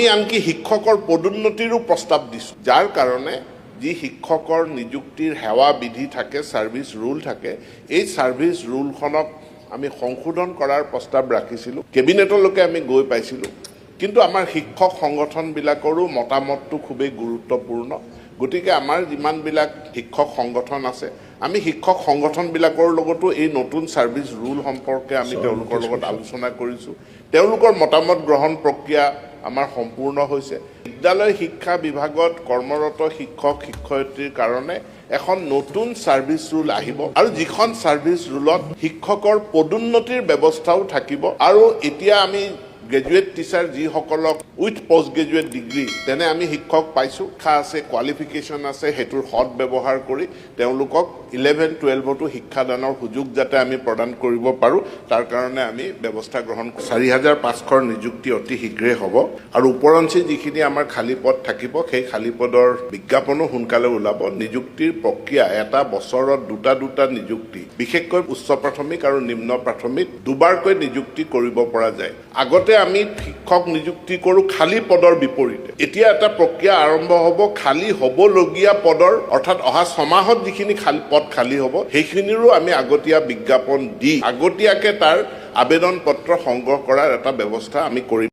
আমি আনকি শিক্ষকৰ পদোন্নতিৰো প্ৰস্তাৱ দিছোঁ, যাৰ কাৰণে যি শিক্ষকৰ নিযুক্তিৰ সেৱা বিধি থাকে, ছাৰ্ভিচ ৰুল থাকে, এই ছাৰ্ভিচ ৰুলখনক আমি সংশোধন কৰাৰ প্ৰস্তাৱ ৰাখিছিলোঁ। কেবিনেটলৈকে আমি গৈ পাইছিলোঁ, কিন্তু আমাৰ শিক্ষক সংগঠনবিলাকৰো মতামতটো খুবেই গুৰুত্বপূৰ্ণ। গতিকে আমাৰ যিমানবিলাক শিক্ষক সংগঠন আছে, আমি শিক্ষক সংগঠনবিলাকৰ লগতো এই নতুন ছাৰ্ভিচ ৰুল সম্পৰ্কে আমি তেওঁলোকৰ লগত আলোচনা কৰিছোঁ। তেওঁলোকৰ মতামত গ্ৰহণ প্ৰক্ৰিয়া আমাৰ সম্পূৰ্ণ হৈছে। বিদ্যালয় শিক্ষা বিভাগত কৰ্মৰত শিক্ষক শিক্ষয়িত্ৰীৰ কাৰণে এখন নতুন ছাৰ্ভিচ ৰুল আহিব আৰু যিখন ছাৰ্ভিচ ৰুলত শিক্ষকৰ পদোন্নতিৰ ব্যৱস্থাও থাকিব। আৰু এতিয়া আমি গ্ৰেজুৱেট টিচাৰ যিসকলক উইথ পষ্ট গ্ৰেজুৱেট ডিগ্ৰী তেনে আমি শিক্ষক পাইছোঁ, শিক্ষা আছে, কোৱালিফিকেশ্যন আছে, সেইটোৰ সৎ ব্যৱহাৰ কৰি তেওঁলোকক 11-12তো শিক্ষাদানৰ সুযোগ যাতে আমি প্ৰদান কৰিব পাৰোঁ, তাৰ কাৰণে আমি ব্যৱস্থা গ্ৰহণ কৰোঁ। 4,500 নিযুক্তি অতি শীঘ্ৰেই হ'ব আৰু ওপৰঞ্চি যিখিনি আমাৰ খালী পদ থাকিব, সেই খালী পদৰ বিজ্ঞাপনো সোনকালে ওলাব। নিযুক্তিৰ প্ৰক্ৰিয়া এটা বছৰত দুটা নিযুক্তি, বিশেষকৈ উচ্চ প্ৰাথমিক আৰু নিম্ন প্ৰাথমিক দুবাৰকৈ নিযুক্তি কৰিব পৰা যায়। আগতে আমি শিক্ষক নিযুক্তি কৰোঁ খালী পদৰ বিপৰীতে। এতিয়া এটা প্ৰক্ৰিয়া আৰম্ভ হ'ব খালী হ'বলগীয়া পদৰ, অৰ্থাৎ অহা 6 মাহত যিখিনি পদ খালী হ'ব সেইখিনিৰো আমি আগতীয়া বিজ্ঞাপন দি আগতীয়াকৈ তাৰ আবেদন পত্ৰ সংগ্ৰহ কৰাৰ এটা ব্যৱস্থা আমি কৰিম।